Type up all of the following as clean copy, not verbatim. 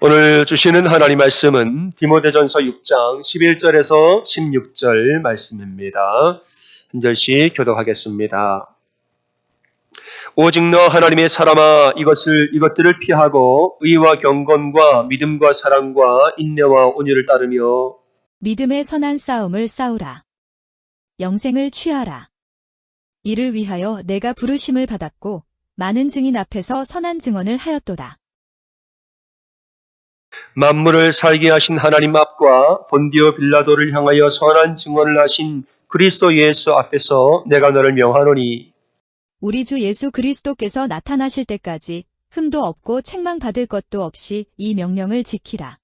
오늘 주시는 하나님 말씀은 디모데전서 6장 11절에서 16절 말씀입니다. 한 절씩 교독하겠습니다. 오직 너 하나님의 사람아 이것들을 피하고 의와 경건과 믿음과 사랑과 인내와 온유를 따르며 믿음의 선한 싸움을 싸우라. 영생을 취하라. 이를 위하여 내가 부르심을 받았고 많은 증인 앞에서 선한 증언을 하였도다. 만물을 살게 하신 하나님 앞과 본디오 빌라도를 향하여 선한 증언을 하신 그리스도 예수 앞에서 내가 너를 명하노니 우리 주 예수 그리스도께서 나타나실 때까지 흠도 없고 책망받을 것도 없이 이 명령을 지키라.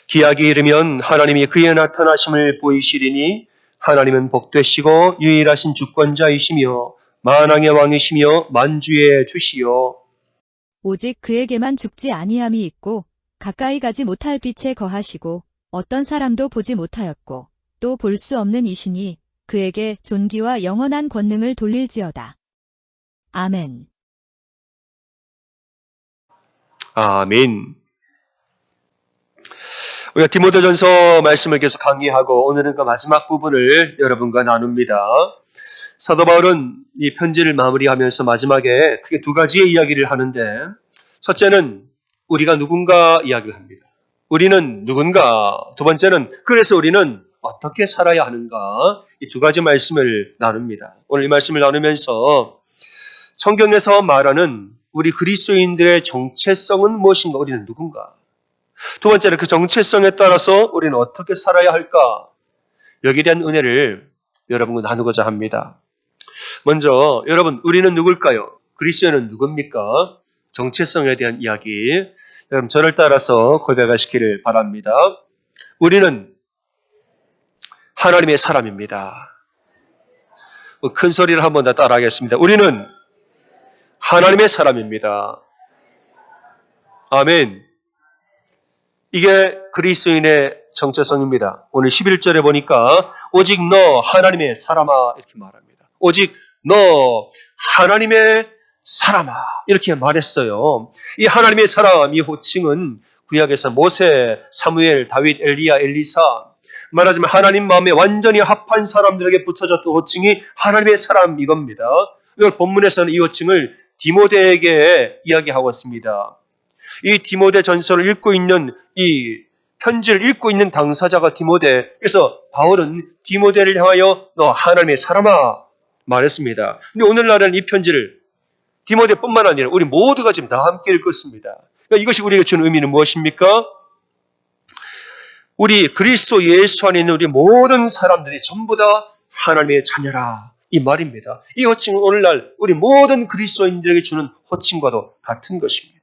기약이 이르면 하나님이 그의 나타나심을 보이시리니 하나님은 복되시고 유일하신 주권자이시며 만왕의 왕이시며 만주의 주시요 오직 그에게만 죽지 아니함이 있고 가까이 가지 못할 빛에 거하시고 어떤 사람도 보지 못하였고 또 볼 수 없는 이시니 그에게 존귀와 영원한 권능을 돌릴지어다. 아멘. 아멘. 우리가 디모데전서 말씀을 계속 강의하고 오늘은 그 마지막 부분을 여러분과 나눕니다. 사도 바울은 이 편지를 마무리하면서 마지막에 크게 두 가지의 이야기를 하는데 첫째는 우리가 누군가 이야기를 합니다. 우리는 누군가. 두 번째는 그래서 우리는 어떻게 살아야 하는가. 이 두 가지 말씀을 나눕니다. 오늘 이 말씀을 나누면서 성경에서 말하는 우리 그리스도인들의 정체성은 무엇인가, 우리는 누군가. 두 번째는 그 정체성에 따라서 우리는 어떻게 살아야 할까. 여기에 대한 은혜를 여러분과 나누고자 합니다. 먼저 여러분, 우리는 누굴까요? 그리스도인은 누굽니까? 정체성에 대한 이야기, 여러분 저를 따라서 고백하시기를 바랍니다. 우리는 하나님의 사람입니다. 큰 소리를 한 번 더 따라하겠습니다. 우리는 하나님의 사람입니다. 아멘. 이게 그리스도인의 정체성입니다. 오늘 11절에 보니까 오직 너 하나님의 사람아 이렇게 말합니다. 오직 너 하나님의 사람아 이렇게 말했어요. 이 하나님의 사람, 이 호칭은 구약에서 모세, 사무엘, 다윗, 엘리야, 엘리사, 말하자면 하나님 마음에 완전히 합한 사람들에게 붙여졌던 호칭이 하나님의 사람 이겁니다. 이걸 본문에서는 이 호칭을 디모데에게 이야기하고 있습니다. 이 디모데 전서를 읽고 있는 이 편지를 읽고 있는 당사자가 디모데. 그래서 바울은 디모데를 향하여 너 하나님의 사람아 말했습니다. 근데 오늘날은 이 편지를 디모데뿐만 아니라 우리 모두가 지금 다 함께 읽었습니다. 그러니까 이것이 우리에게 주는 의미는 무엇입니까? 우리 그리스도 예수 안에 있는 우리 모든 사람들이 전부 다 하나님의 자녀라 이 말입니다. 이 호칭은 오늘날 우리 모든 그리스도인들에게 주는 호칭과도 같은 것입니다.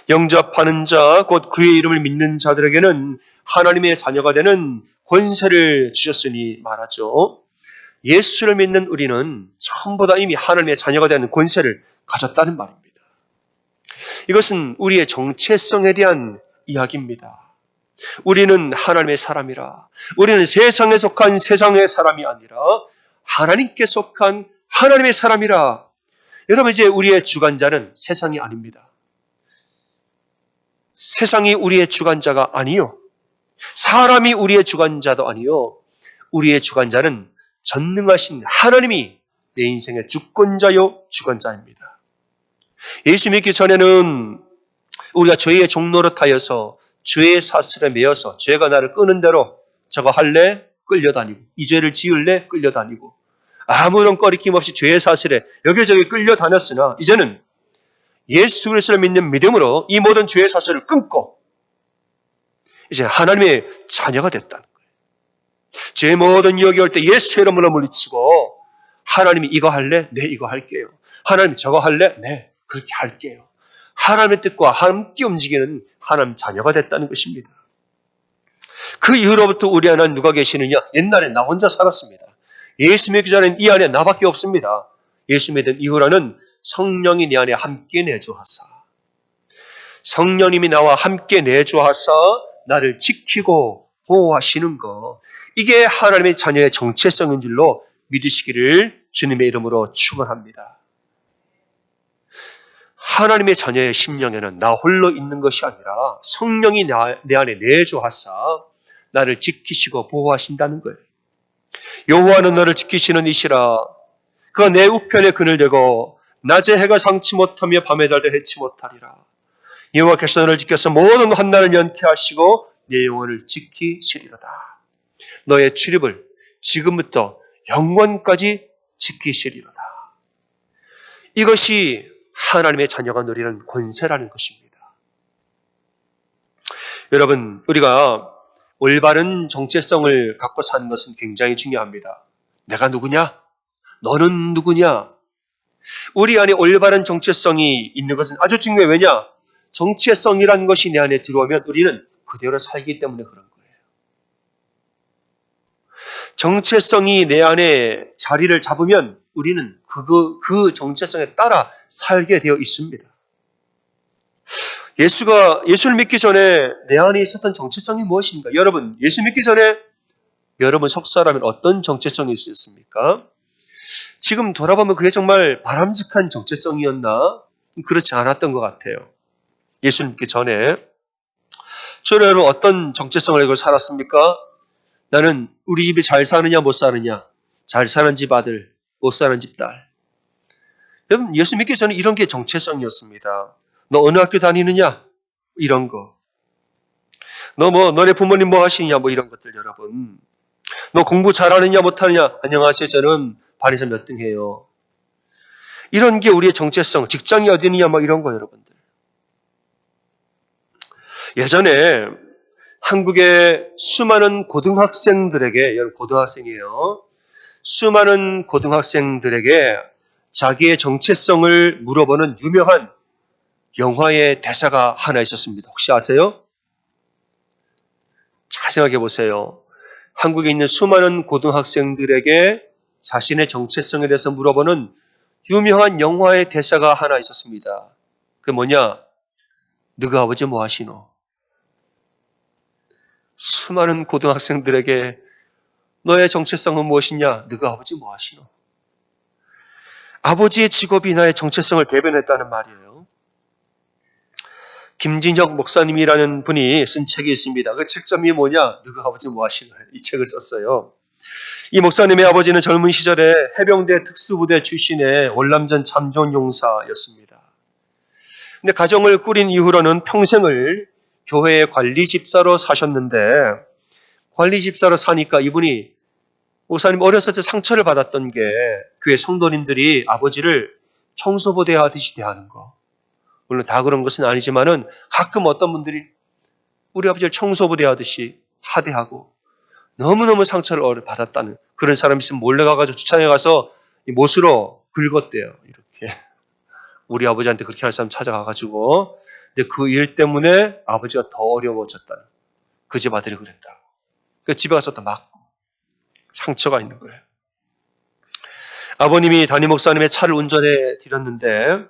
영접하는 자, 곧 그의 이름을 믿는 자들에게는 하나님의 자녀가 되는 권세를 주셨으니 말하죠. 예수를 믿는 우리는 전부 다 이미 하나님의 자녀가 되는 권세를 가졌다는 말입니다. 이것은 우리의 정체성에 대한 이야기입니다. 우리는 하나님의 사람이라. 우리는 세상에 속한 세상의 사람이 아니라 하나님께 속한 하나님의 사람이라. 여러분, 이제 우리의 주관자는 세상이 아닙니다. 세상이 우리의 주관자가 아니요. 사람이 우리의 주관자도 아니요. 우리의 주관자는 전능하신 하나님이 내 인생의 주권자요 주관자입니다. 예수 믿기 전에는 우리가 죄의 종노릇하여서 죄의 사슬에 매여서 죄가 나를 끄는 대로 저거 할래? 끌려다니고 이 죄를 지을래? 끌려다니고 아무런 꺼리낌 없이 죄의 사슬에 여기저기 끌려다녔으나 이제는 예수 그리스도를 믿는 믿음으로 이 모든 죄의 사슬을 끊고 이제 하나님의 자녀가 됐다는 거예요. 제 모든 유혹이 올 때 예수의 이름으로 물리치고 하나님이 이거 할래? 네, 이거 할게요. 하나님이 저거 할래? 네, 그렇게 할게요. 하나님의 뜻과 함께 움직이는 하나님 자녀가 됐다는 것입니다. 그 이후로부터 우리 안에 누가 계시느냐? 옛날에 나 혼자 살았습니다. 예수 믿기 전에는 이 안에 나밖에 없습니다. 예수 믿은 이후로는 성령이 내 안에 함께 내주하사 성령님이 나와 함께 내주하사 나를 지키고 보호하시는 것, 이게 하나님의 자녀의 정체성인 줄로 믿으시기를 주님의 이름으로 축원합니다. 하나님의 자녀의 심령에는 나 홀로 있는 것이 아니라 성령이 내 안에 내주하사 나를 지키시고 보호하신다는 거예요. 여호와는 너를 지키시는 이시라. 그가 내 우편에 그늘 대고 낮에 해가 상치 못하며 밤에 달도 해치 못하리라. 여호와께서 너를 지켜서 모든 환난을 면케하시고 내 영혼을 지키시리로다. 너의 출입을 지금부터 영원까지 지키시리로다. 이것이 하나님의 자녀가 누리는 권세라는 것입니다. 여러분, 우리가 올바른 정체성을 갖고 사는 것은 굉장히 중요합니다. 내가 누구냐? 너는 누구냐? 우리 안에 올바른 정체성이 있는 것은 아주 중요해요. 왜냐? 정체성이라는 것이 내 안에 들어오면 우리는 그대로 살기 때문에 그런 거예요. 정체성이 내 안에 자리를 잡으면 우리는 그 정체성에 따라 살게 되어 있습니다. 예수를 믿기 전에 내 안에 있었던 정체성이 무엇인가? 여러분, 예수 믿기 전에 여러분 속사라면 어떤 정체성이 있었습니까? 지금 돌아보면 그게 정말 바람직한 정체성이었나? 그렇지 않았던 것 같아요. 예수 믿기 전에. 저는 여러분 어떤 정체성을 가지고 살았습니까? 나는 우리 집이 잘 사느냐 못 사느냐, 잘 사는 집 아들, 못 사는 집 딸. 여러분, 예수 믿기 전에 이런 게 정체성이었습니다. 너 어느 학교 다니느냐? 이런 거. 너네 부모님 뭐 하시느냐? 뭐 이런 것들, 여러분. 너 공부 잘하느냐 못하느냐? 안녕하세요. 저는 반에서 몇 등 해요. 이런 게 우리의 정체성, 직장이 어디느냐? 뭐 이런 거, 여러분들. 예전에 한국의 수많은 고등학생들에게, 여러분 고등학생이에요. 수많은 고등학생들에게 자기의 정체성을 물어보는 유명한 영화의 대사가 하나 있었습니다. 혹시 아세요? 잘 생각해 보세요. 한국에 있는 수많은 고등학생들에게 자신의 정체성에 대해서 물어보는 유명한 영화의 대사가 하나 있었습니다. 그게 뭐냐? 너가 아버지 뭐 하시노? 수많은 고등학생들에게 너의 정체성은 무엇이냐? 너가 아버지 뭐 하시노? 아버지의 직업이 나의 정체성을 대변했다는 말이에요. 김진혁 목사님이라는 분이 쓴 책이 있습니다. 그 책 점이 뭐냐? 너가 아버지 뭐 하시노? 이 책을 썼어요. 이 목사님의 아버지는 젊은 시절에 해병대 특수부대 출신의 월남전 참전용사였습니다. 근데 가정을 꾸린 이후로는 평생을 교회의 관리집사로 사셨는데, 관리집사로 사니까 이분이 목사님 어렸을 때 상처를 받았던 게 교회 성도님들이 아버지를 청소부대 하듯이 대하는 거. 물론 다 그런 것은 아니지만은 가끔 어떤 분들이 우리 아버지를 청소부대 하듯이 하대하고 너무너무 상처를 받았다는 그런 사람이 있으면 몰래 가가지고 주차장에 가서 이 못으로 긁었대요. 이렇게. 우리 아버지한테 그렇게 하는 사람 찾아가가지고. 근데 그 일 때문에 아버지가 더 어려워졌다는. 그 집 아들이 그랬다고. 그 집에 가서 또 맞고. 상처가 있는 거예요. 아버님이 담임 목사님의 차를 운전해 드렸는데,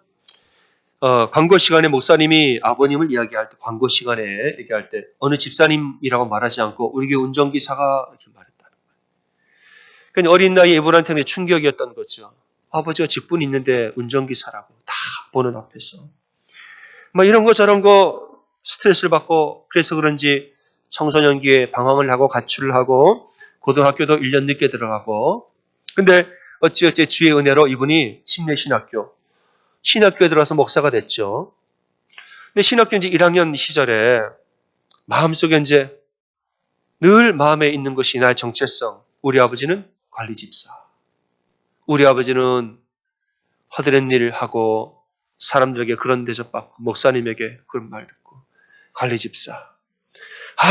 광고 시간에 목사님이 아버님을 이야기할 때, 광고 시간에 얘기할 때, 어느 집사님이라고 말하지 않고, 우리 교회 운전기사가 이렇게 말했다는 거예요. 그러니까 어린 나이에 이분한테는 충격이었던 거죠. 아버지가 직분이 있는데 운전기사라고, 다 보는 앞에서. 막 이런 거 저런 거 스트레스를 받고, 그래서 그런지 청소년기에 방황을 하고 가출을 하고, 고등학교도 1년 늦게 들어가고, 근데 어찌어찌 주의 은혜로 이분이 신학교에 들어와서 목사가 됐죠. 근데 신학교 이제 1학년 시절에 마음속에 이제 늘 마음에 있는 것이 나의 정체성. 우리 아버지는 관리집사. 우리 아버지는 허드렛 일을 하고 사람들에게 그런 대접받고 목사님에게 그런 말 듣고 관리집사.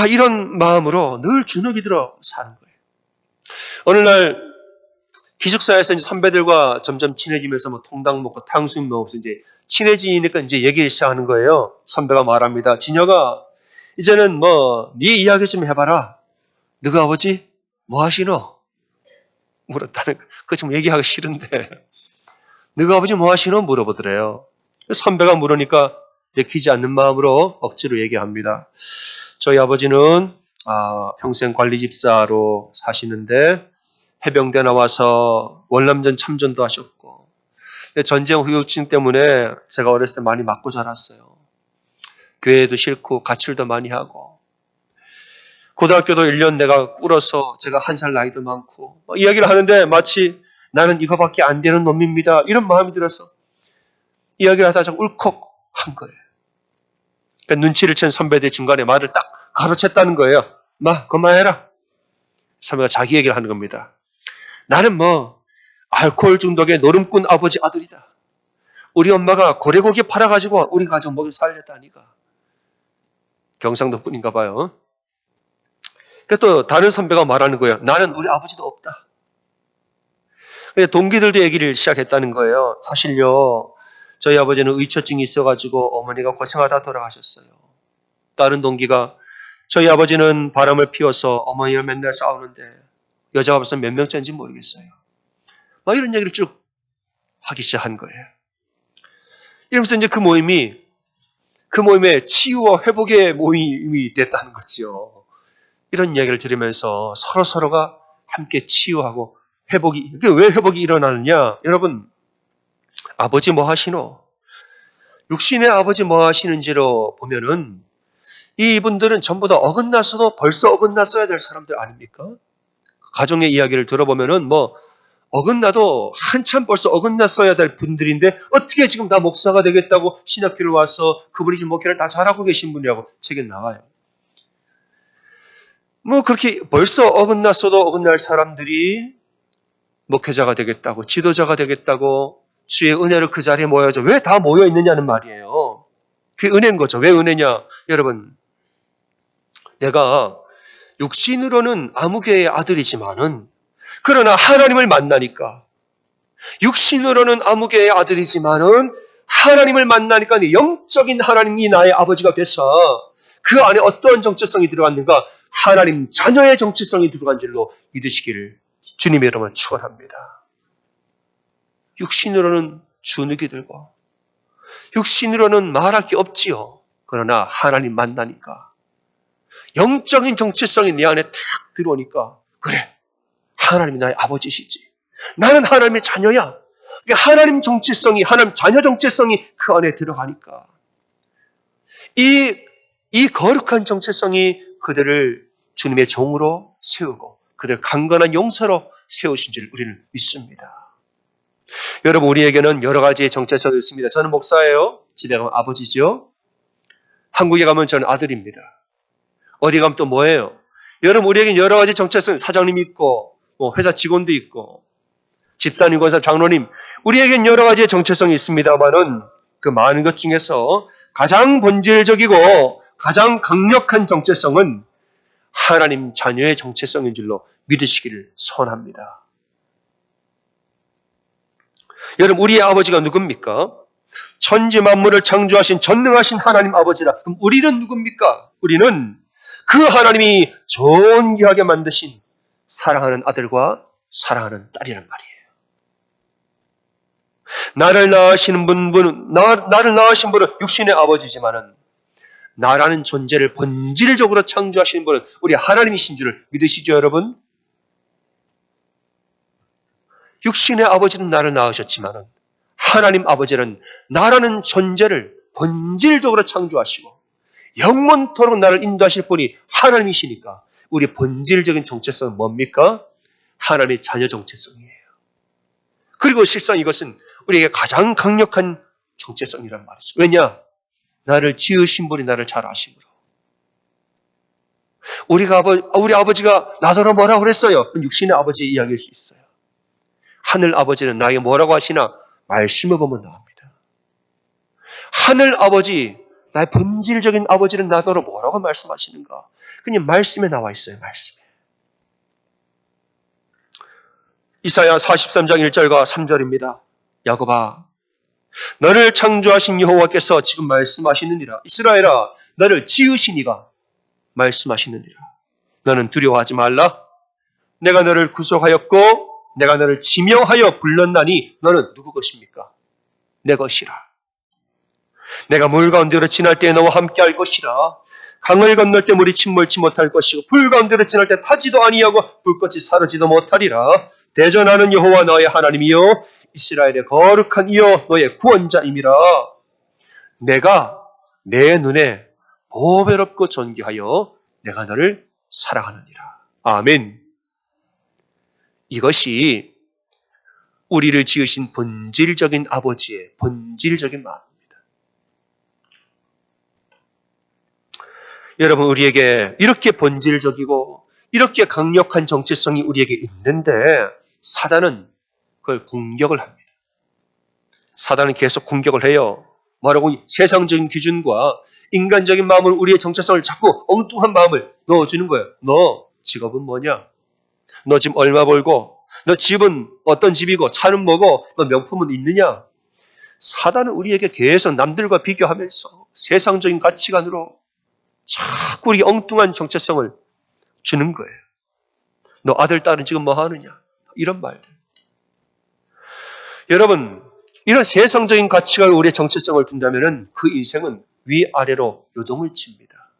이런 마음으로 늘 주눅이 들어 사는 거예요. 어느 날 기숙사에서 이제 선배들과 점점 친해지면서 뭐 통닭 먹고 탕수육 먹으면서 이제 친해지니까 이제 얘기를 시작하는 거예요. 선배가 말합니다. 진혁아, 이제는 네 이야기 좀 해봐라. 너가 아버지 뭐 하시노? 물었다는 거. 그거 좀 얘기하기 싫은데. 너가 아버지 뭐 하시노? 물어보더래요. 선배가 물으니까 내키지 않는 마음으로 억지로 얘기합니다. 저희 아버지는 평생 관리집사로 사시는데 해병대 나와서 월남전 참전도 하셨고 근데 전쟁 후유증 때문에 제가 어렸을 때 많이 맞고 자랐어요. 교회도 싫고 가출도 많이 하고 고등학교도 1년 내가 꿇어서 제가 1살 나이도 많고 이야기를 하는데 마치 나는 이거밖에 안 되는 놈입니다. 이런 마음이 들어서 이야기를 하다가 좀 울컥한 거예요. 그러니까 눈치를 챈 선배들 중간에 말을 딱 가로챘다는 거예요. 마, 그만해라. 선배가 자기 얘기를 하는 겁니다. 나는 알코올 중독의 노름꾼 아버지 아들이다. 우리 엄마가 고래고기 팔아가지고 우리 가족 먹여 살렸다니까. 경상도 분인가 봐요. 또 다른 선배가 말하는 거예요. 나는 우리 아버지도 없다. 동기들도 얘기를 시작했다는 거예요. 사실요, 저희 아버지는 의처증이 있어가지고 어머니가 고생하다 돌아가셨어요. 다른 동기가 저희 아버지는 바람을 피워서 어머니와 맨날 싸우는데 여자가 벌써 몇 명째인지 모르겠어요. 이런 얘기를 쭉 하기 시작한 거예요. 이러면서 이제 그 모임에 치유와 회복의 모임이 됐다는 거죠. 이런 이야기를 들으면서 서로가 함께 치유하고 회복이, 왜 회복이 일어나느냐? 여러분, 아버지 뭐 하시노? 육신의 아버지 뭐 하시는지로 보면은 이분들은 전부 다 어긋났어도 벌써 어긋났어야 될 사람들 아닙니까? 가정의 이야기를 들어보면은 어긋나도 한참 벌써 어긋났어야 될 분들인데 어떻게 지금 다 목사가 되겠다고 신학교를 와서 그분이 지금 목회를 다 잘하고 계신 분이라고 책에 나와요. 그렇게 벌써 어긋났어도 어긋날 사람들이 목회자가 되겠다고, 지도자가 되겠다고 주의 은혜로 그 자리에 모여져. 왜 다 모여 있느냐는 말이에요. 그게 은혜인 거죠. 왜 은혜냐? 여러분, 내가 육신으로는 아무개의 아들이지만은 그러나 하나님을 만나니까 육신으로는 아무개의 아들이지만은 하나님을 만나니까 영적인 하나님이 나의 아버지가 돼서 그 안에 어떠한 정체성이 들어갔는가? 하나님 자녀의 정체성이 들어간 줄로 믿으시기를 주님의 이름으로 축원합니다. 육신으로는 주눅이 들고 육신으로는 말할 게 없지요. 그러나 하나님 만나니까 영적인 정체성이 내 안에 탁 들어오니까 그래, 하나님이 나의 아버지시지. 나는 하나님의 자녀야. 하나님 정체성이, 하나님 자녀 정체성이 그 안에 들어가니까 이 거룩한 정체성이 그들을 주님의 종으로 세우고 그들 강건한 용사로 세우신 줄 우리는 믿습니다. 여러분, 우리에게는 여러 가지의 정체성이 있습니다. 저는 목사예요. 집에 가면 아버지죠. 한국에 가면 저는 아들입니다. 어디 가면 또 뭐예요? 여러분, 우리에게는 여러 가지 정체성, 사장님 있고 회사 직원도 있고 집사님, 권사, 장로님, 우리에겐 여러 가지의 정체성이 있습니다만은 그 많은 것 중에서 가장 본질적이고 가장 강력한 정체성은 하나님 자녀의 정체성인 줄로 믿으시기를 소원합니다. 여러분, 우리의 아버지가 누굽니까? 천지 만물을 창조하신 전능하신 하나님 아버지라. 그럼 우리는 누굽니까? 우리는 그 하나님이 존귀하게 만드신 사랑하는 아들과 사랑하는 딸이란 말이에요. 나를 낳으신 분은 육신의 아버지지만은 나라는 존재를 본질적으로 창조하시는 분은 우리 하나님이신 줄을 믿으시죠, 여러분? 육신의 아버지는 나를 낳으셨지만은 하나님 아버지는 나라는 존재를 본질적으로 창조하시고 영원토록 나를 인도하실 분이 하나님이시니까 우리 본질적인 정체성은 뭡니까? 하나님의 자녀 정체성이에요. 그리고 실상 이것은 우리에게 가장 강력한 정체성이란 말이죠. 왜냐? 나를 지으신 분이 나를 잘 아심으로. 우리 아버지가 나더러 뭐라고 그랬어요? 육신의 아버지 이야기일 수 있어요. 하늘 아버지는 나에게 뭐라고 하시나? 말씀을 보면 나옵니다. 하늘 아버지, 나의 본질적인 아버지는 나더러 뭐라고 말씀하시는가? 그냥 말씀에 나와 있어요. 말씀에. 이사야 43장 1절과 3절입니다. 야곱아, 너를 창조하신 여호와께서 지금 말씀하시느니라. 이스라엘아, 너를 지으시니가 말씀하시느니라. 너는 두려워하지 말라. 내가 너를 구속하였고 내가 너를 지명하여 불렀나니 너는 누구 것입니까? 내 것이라. 내가 물 가운데로 지날 때 너와 함께할 것이라. 강을 건널 때 물이 침몰치 못할 것이고 불 가운데로 지날 때 타지도 아니하고 불꽃이 사르지도 못하리라. 대전하는 여호와 너의 하나님이요 이스라엘의 거룩한 이여 너의 구원자임이라. 내가 내 눈에 보배롭고 존귀하여 내가 너를 사랑하느니라. 아멘. 이것이 우리를 지으신 본질적인 아버지의 본질적인 마음입니다. 여러분, 우리에게 이렇게 본질적이고 이렇게 강력한 정체성이 우리에게 있는데 사단은 그걸 공격을 합니다. 사단은 계속 공격을 해요. 뭐라고? 세상적인 기준과 인간적인 마음을, 우리의 정체성을 자꾸 엉뚱한 마음을 넣어주는 거예요. 너 직업은 뭐냐? 너 지금 얼마 벌고? 너 집은 어떤 집이고? 차는 뭐고? 너 명품은 있느냐? 사단은 우리에게 계속 남들과 비교하면서 세상적인 가치관으로 자꾸 우리에게 엉뚱한 정체성을 주는 거예요. 너 아들, 딸은 지금 뭐 하느냐? 이런 말들. 여러분, 이런 세상적인 가치관을 우리의 정체성을 둔다면 그 인생은 위아래로 요동을 칩니다.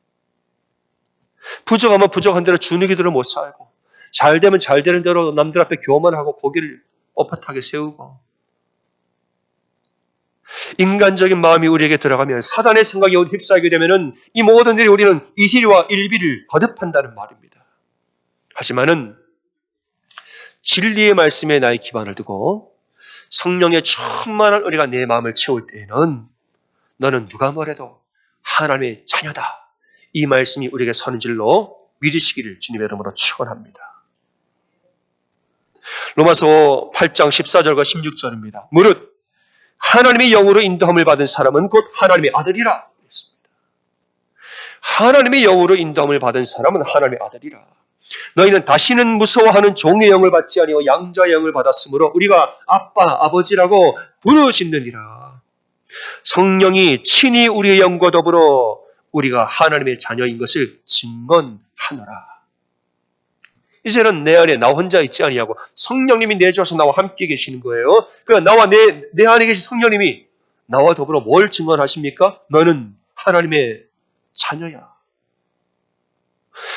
부족하면 부족한 대로 주눅이 들어 못 살고, 잘 되면 잘 되는 대로 남들 앞에 교만하고 고개를 뻣뻣하게 세우고, 인간적인 마음이 우리에게 들어가면, 사단의 생각이 휩싸이게 되면 이 모든 일이 우리는 이희와 일비를 거듭한다는 말입니다. 하지만은 진리의 말씀에 나의 기반을 두고 성령의 충만한 은혜가 내 마음을 채울 때에는 너는 누가 뭐래도 하나님의 자녀다. 이 말씀이 우리에게 서는 줄로 믿으시기를 주님의 이름으로 축원합니다. 로마서 8장 14절과 16절입니다. 무릇 하나님의 영으로 인도함을 받은 사람은 곧 하나님의 아들이라 했습니다. 하나님의 영으로 인도함을 받은 사람은 하나님의 아들이라. 너희는 다시는 무서워하는 종의 영을 받지 아니하고 양자의 영을 받았으므로 우리가 아빠, 아버지라고 부르짖느니라. 성령이 친히 우리의 영과 더불어 우리가 하나님의 자녀인 것을 증언하노라. 이제는 내 안에 나 혼자 있지 아니하고 성령님이 내주셔서 나와 함께 계시는 거예요. 그러니까 나와 내 안에 계신 성령님이 나와 더불어 뭘 증언하십니까? 너는 하나님의 자녀야.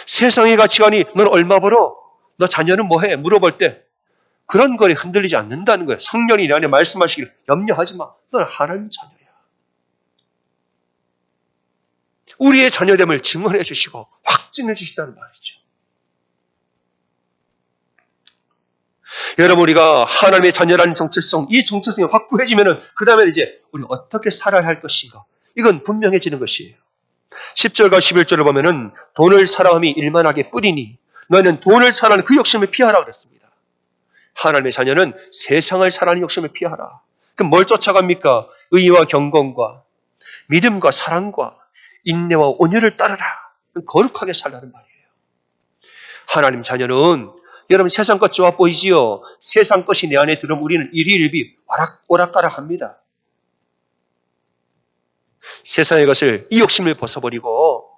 세상의 가치관이 넌 얼마 벌어? 너 자녀는 뭐해? 물어볼 때 그런 거에 흔들리지 않는다는 거예요. 성령이 내 안에 말씀하시길 염려하지 마. 넌 하나님 자녀야. 우리의 자녀됨을 증언해 주시고 확증해 주시다는 말이죠. 여러분, 우리가 하나님의 자녀라는 정체성, 이 정체성이 확고해지면 그 다음에 이제 우리 어떻게 살아야 할 것인가? 이건 분명해지는 것이에요. 10절과 11절을 보면은 돈을 사랑함이 일만하게 뿌리니 너희는 돈을 사랑하는 그 욕심을 피하라 그랬습니다. 하나님의 자녀는 세상을 사랑하는 욕심을 피하라. 그럼 뭘 쫓아갑니까? 의와 경건과 믿음과 사랑과 인내와 온유를 따르라. 거룩하게 살라는 말이에요. 하나님 자녀는 여러분 세상 것 좋아 보이지요? 세상 것이 내 안에 들어오면 우리는 일희일비 오락가락합니다. 세상의 것을, 이 욕심을 벗어버리고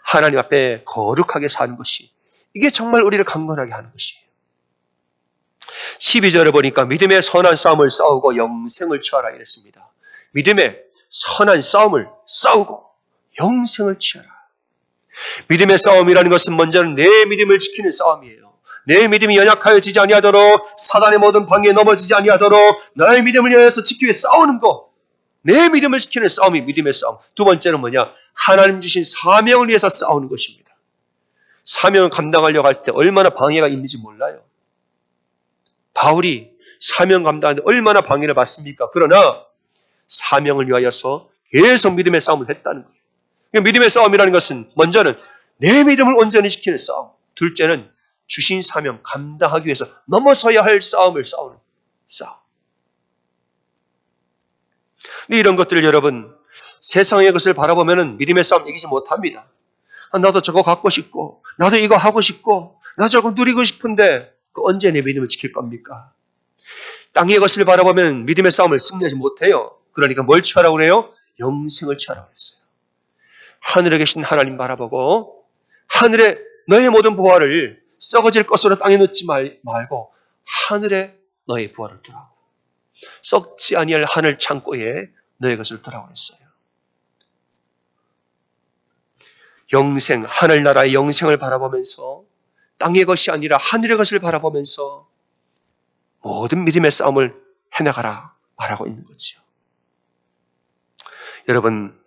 하나님 앞에 거룩하게 사는 것이, 이게 정말 우리를 강건하게 하는 것이에요. 12절에 보니까 믿음의 선한 싸움을 싸우고 영생을 취하라 이랬습니다. 믿음의 선한 싸움을 싸우고 영생을 취하라. 믿음의 싸움이라는 것은 먼저는 내 믿음을 지키는 싸움이에요. 내 믿음이 연약하여지지 아니하도록, 사단의 모든 방해에 넘어지지 아니하도록 나의 믿음을 위해서 지키기 위해 싸우는 것. 내 믿음을 지키는 싸움이 믿음의 싸움. 두 번째는 뭐냐? 하나님 주신 사명을 위해서 싸우는 것입니다. 사명을 감당하려고 할 때 얼마나 방해가 있는지 몰라요. 바울이 사명 감당하는데 얼마나 방해를 받습니까? 그러나 사명을 위하여서 계속 믿음의 싸움을 했다는 거예요. 그러니까 믿음의 싸움이라는 것은 먼저는 내 믿음을 온전히 지키는 싸움. 둘째는 주신 사명 감당하기 위해서 넘어서야 할 싸움을 싸우는 싸움. 근데 이런 것들을 여러분 세상의 것을 바라보면 믿음의 싸움 이기지 못합니다. 나도 저거 갖고 싶고 나도 이거 하고 싶고 나도 저거 누리고 싶은데 언제 내 믿음을 지킬 겁니까? 땅의 것을 바라보면 믿음의 싸움을 승리하지 못해요. 그러니까 뭘 취하라고 그래요? 영생을 취하라고 했어요. 하늘에 계신 하나님 바라보고 하늘에 너의 모든 보화를 썩어질 것으로 땅에 넣지 말고 하늘에 너의 부활을 두라고. 썩지 아니할 하늘 창고에 너의 것을 두라고 했어요. 영생, 하늘나라의 영생을 바라보면서 땅의 것이 아니라 하늘의 것을 바라보면서 모든 믿음의 싸움을 해나가라 말하고 있는 거지요. 여러분,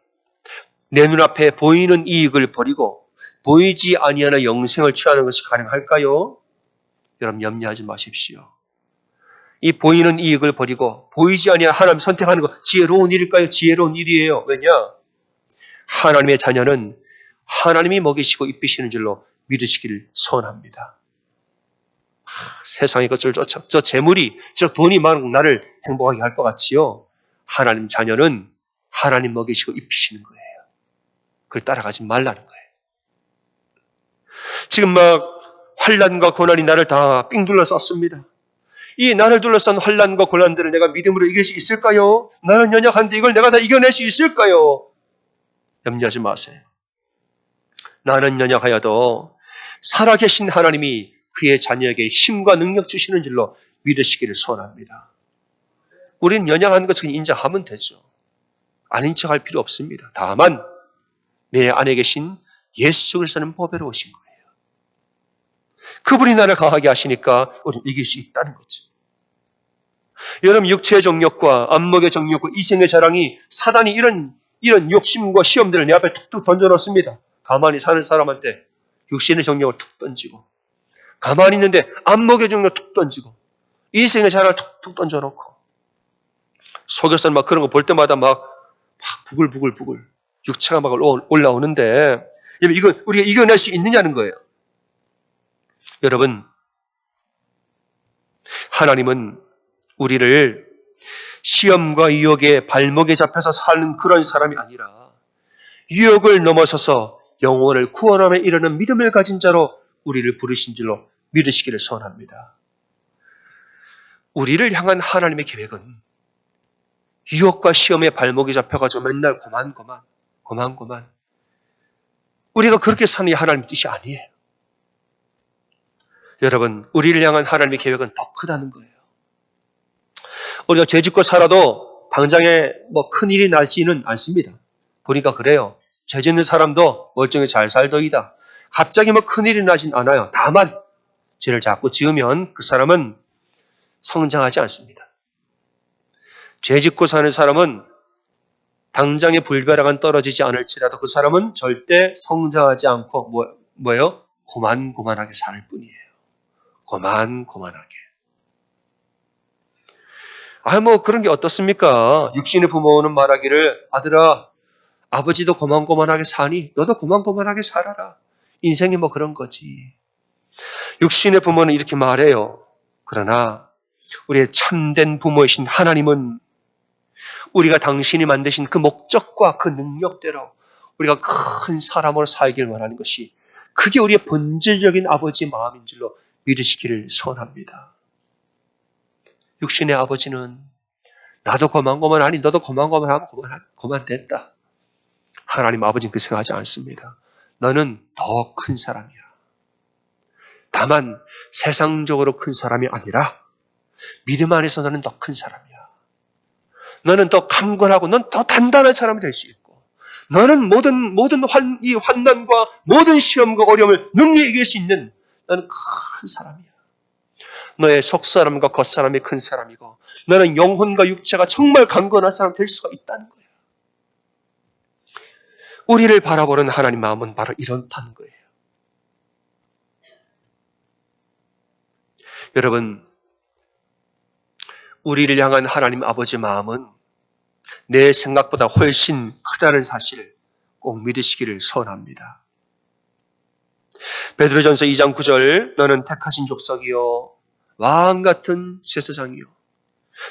내 눈앞에 보이는 이익을 버리고 보이지 아니하는 영생을 취하는 것이 가능할까요? 여러분 염려하지 마십시오. 이 보이는 이익을 버리고 보이지 아니하는 하나님 선택하는 것 지혜로운 일일까요? 지혜로운 일이에요. 왜냐? 하나님의 자녀는 하나님이 먹이시고 입히시는 줄로 믿으시기를 소원합니다. 세상의 것을 쫓아 저 재물이 저 돈이 막 나를 행복하게 할 것 같지요. 하나님 자녀는 하나님 먹이시고 입히시는 거예요. 그걸 따라가지 말라는 거예요. 지금 막 환난과 고난이 나를 다 삥 둘러쌌습니다. 이 나를 둘러싼 환난과 고난들을 내가 믿음으로 이길 수 있을까요? 나는 연약한데 이걸 내가 다 이겨낼 수 있을까요? 염려하지 마세요. 나는 연약하여도 살아계신 하나님이 그의 자녀에게 힘과 능력 주시는 줄로 믿으시기를 소원합니다. 우리는 연약한 것을 인정하면 되죠. 아닌 척할 필요 없습니다. 다만 내 안에 계신 예수 그리스도는 보배로 오신 거예요. 그분이 나를 강하게 하시니까 우리는 이길 수 있다는 거죠. 여러분 육체의 정욕과 안목의 정욕과 이생의 자랑이 사단이 이런 욕심과 시험들을 내 앞에 툭툭 던져놓습니다. 가만히 사는 사람한테 육신의 정욕을 툭 던지고 가만히 있는데 안목의 정욕을 툭 던지고 이생의 자랑을 툭툭 던져놓고 속에서는 막 그런 거 볼 때마다 막 부글부글 육체가 막 올라오는데 이거 우리가 이겨낼 수 있느냐는 거예요. 여러분 하나님은 우리를 시험과 유혹의 발목에 잡혀서 사는 그런 사람이 아니라 유혹을 넘어서서 영혼을 구원함에 이르는 믿음을 가진 자로 우리를 부르신 줄로 믿으시기를 소원합니다. 우리를 향한 하나님의 계획은 유혹과 시험의 발목에 잡혀가지고 맨날 고만 우리가 그렇게 사는 게 하나님의 뜻이 아니에요. 여러분 우리를 향한 하나님의 계획은 더 크다는 거예요. 우리가 죄짓고 살아도 당장에 큰일이 나지는 않습니다. 보니까 그래요. 죄짓는 사람도 멀쩡히 잘 살더이다. 갑자기 큰일이 나진 않아요. 다만 죄를 자꾸 지으면 그 사람은 성장하지 않습니다. 죄짓고 사는 사람은 당장의 불벼락은 떨어지지 않을지라도 그 사람은 절대 성장하지 않고 뭐예요? 고만고만하게 살 뿐이에요. 고만고만하게. 그런 게 어떻습니까? 육신의 부모는 말하기를 아들아 아버지도 고만고만하게 사니 너도 고만고만하게 살아라. 인생이 그런 거지. 육신의 부모는 이렇게 말해요. 그러나 우리의 참된 부모이신 하나님은 우리가 당신이 만드신 그 목적과 그 능력대로 우리가 큰 사람으로 살길 원하는 것이 그게 우리의 본질적인 아버지의 마음인 줄로 믿으시기를 소원합니다. 육신의 아버지는 나도 고만고만하니 너도 고만고만하면 고만됐다. 하나님 아버지는 그 생각하지 않습니다. 너는 더 큰 사람이야. 다만 세상적으로 큰 사람이 아니라 믿음 안에서 너는 더 큰 사람이야. 너는 더 강건하고 넌 더 단단한 사람이 될 수 있고 너는 모든 이 환난과 모든 시험과 어려움을 능히 이길 수 있는 너는 큰 사람이야. 너의 속사람과 겉사람이 큰 사람이고 너는 영혼과 육체가 정말 강건한 사람 될 수가 있다는 거예요. 우리를 바라보는 하나님 마음은 바로 이렇다는 거예요. 여러분, 우리를 향한 하나님 아버지 마음은 내 생각보다 훨씬 크다는 사실을 꼭 믿으시기를 소원합니다. 베드로전서 2장 9절 너는 택하신 족속이요 왕 같은 제사장이요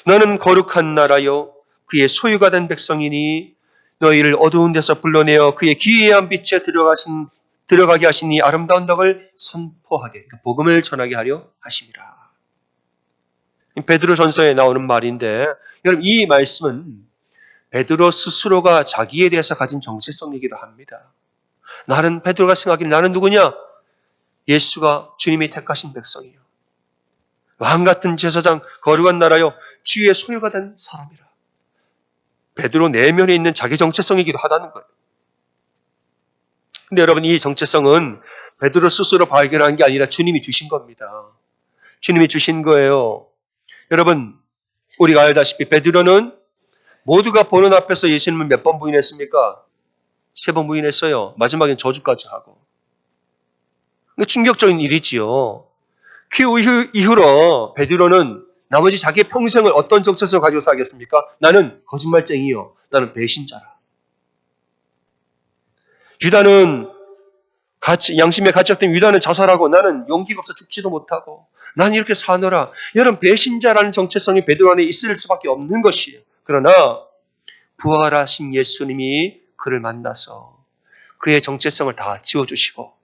너는 거룩한 나라요 그의 소유가 된 백성이니 너희를 어두운 데서 불러내어 그의 기이한 빛에 들어가게 하신 이 아름다운 덕을 선포하게 복음을 전하게 하려 하심이라. 베드로전서에 나오는 말인데 여러분 이 말씀은 베드로 스스로가 자기에 대해서 가진 정체성이기도 합니다. 베드로가 생각하기에 나는 누구냐? 예수가 주님이 택하신 백성이요. 왕같은 제사장, 거룩한 나라요. 주의 소유가 된 사람이라. 베드로 내면에 있는 자기 정체성이기도 하다는 거예요. 근데 여러분 이 정체성은 베드로 스스로 발견한 게 아니라 주님이 주신 겁니다. 주님이 주신 거예요. 여러분 우리가 알다시피 베드로는 모두가 보는 앞에서 예수님을 몇 번 부인했습니까? 3번 부인했어요. 마지막엔 저주까지 하고. 충격적인 일이지요. 그 이후로 베드로는 나머지 자기의 평생을 어떤 정체성을 가지고 살겠습니까? 나는 거짓말쟁이요. 나는 배신자라. 유다는 양심에 갇혔던 유다는 자살하고 나는 용기가 없어 죽지도 못하고 난 이렇게 사노라. 여러분 배신자라는 정체성이 베드로 안에 있을 수밖에 없는 것이에요. 그러나 부활하신 예수님이 그를 만나서 그의 정체성을 다 지워주시고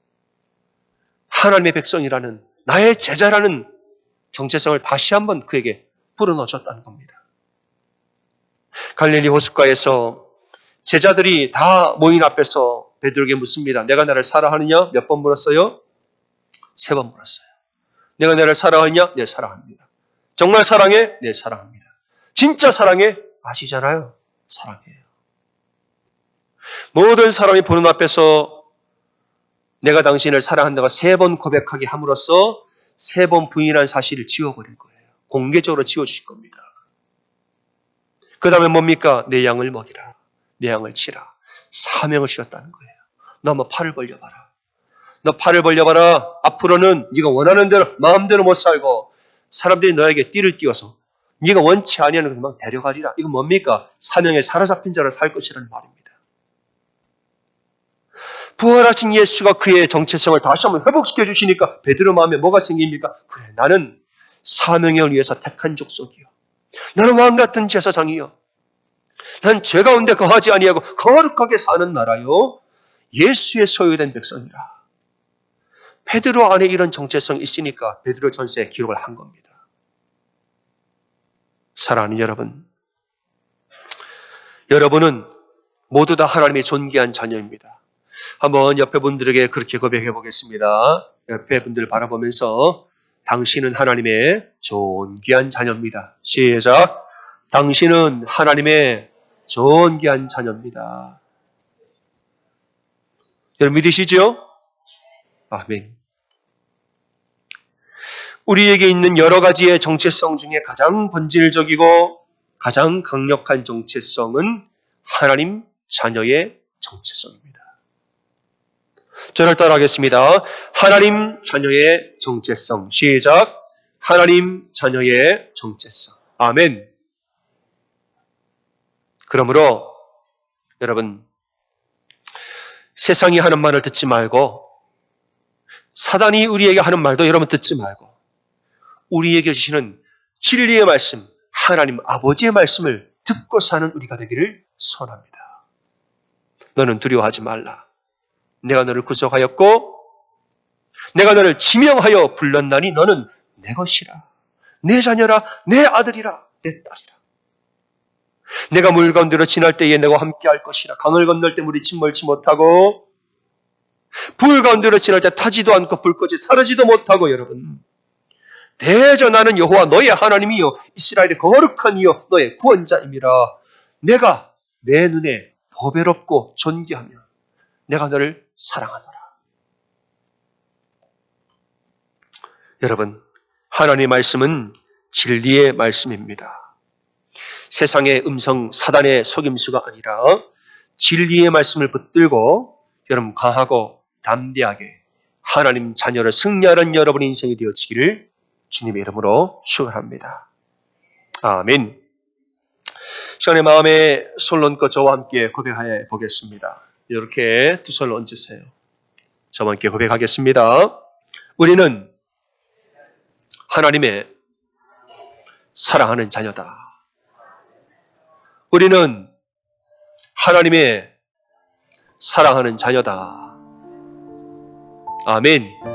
하나님의 백성이라는 나의 제자라는 정체성을 다시 한번 그에게 불어넣으셨다는 겁니다. 갈릴리 호숫가에서 제자들이 다 모인 앞에서 베드로에게 묻습니다. 내가 나를 사랑하느냐? 몇 번 물었어요? 3번 물었어요. 내가 나를 사랑하느냐? 네, 사랑합니다. 정말 사랑해? 네, 사랑합니다. 진짜 사랑해? 아시잖아요. 사랑해요. 모든 사람이 보는 앞에서 내가 당신을 사랑한다고 3번 고백하게 함으로써 3번 부인한 사실을 지워버릴 거예요. 공개적으로 지워주실 겁니다. 그 다음에 뭡니까? 내 양을 먹이라. 내 양을 치라. 사명을 주셨다는 거예요. 너 한번 팔을 벌려봐라. 너 팔을 벌려봐라. 앞으로는 네가 원하는 대로 마음대로 못 살고 사람들이 너에게 띠를 띄워서 네가 원치 아니하는 것을 막 데려가리라. 이건 뭡니까? 사명에 사로잡힌 자로 살 것이라는 말입니다. 부활하신 예수가 그의 정체성을 다시 한번 회복시켜 주시니까 베드로 마음에 뭐가 생깁니까? 그래, 나는 사명을 위해서 택한 족속이요. 나는 왕 같은 제사장이요. 난 죄 가운데 거하지 아니하고 거룩하게 사는 나라요. 예수의 소유된 백성이라. 베드로 안에 이런 정체성이 있으니까 베드로 전서에 기록을 한 겁니다. 사랑하는 여러분, 여러분은 모두 다 하나님의 존귀한 자녀입니다. 한번 옆에 분들에게 그렇게 고백해 보겠습니다. 옆에 분들을 바라보면서 당신은 하나님의 존귀한 자녀입니다. 시작. 당신은 하나님의 존귀한 자녀입니다. 여러분 믿으시죠? 아멘. 우리에게 있는 여러 가지의 정체성 중에 가장 본질적이고 가장 강력한 정체성은 하나님 자녀의 정체성입니다. 저를 따라하겠습니다. 하나님 자녀의 정체성. 시작. 하나님 자녀의 정체성. 아멘. 그러므로 여러분 세상이 하는 말을 듣지 말고 사단이 우리에게 하는 말도 여러분 듣지 말고 우리에게 주시는 진리의 말씀, 하나님 아버지의 말씀을 듣고 사는 우리가 되기를 소원합니다. 너는 두려워하지 말라. 내가 너를 구속하였고 내가 너를 지명하여 불렀나니 너는 내 것이라. 내 자녀라. 내 아들이라. 내 딸이라. 내가 물 가운데로 지날 때에 너와 함께 할 것이라. 강을 건널 때 물이 침몰치 못하고 불 가운데로 지날 때 타지도 않고 불꽃이 사르지도 못하고 여러분 대저 나는 여호와 너의 하나님이요 이스라엘의 거룩한 이요 너의 구원자임이라. 내가 내 눈에 보배롭고 존귀하며 내가 너를 사랑하노라. 여러분 하나님의 말씀은 진리의 말씀입니다. 세상의 음성, 사단의 속임수가 아니라 진리의 말씀을 붙들고 여러분 강하고 담대하게 하나님 자녀를 승리하는 여러분의 인생이 되어지기를 주님의 이름으로 축원합니다. 아멘. 시간에 마음에 손을 얹고 저와 함께 고백해 보겠습니다. 이렇게 두 손을 얹으세요. 저와 함께 고백하겠습니다. 우리는 하나님의 사랑하는 자녀다. 우리는 하나님의 사랑하는 자녀다. 아멘.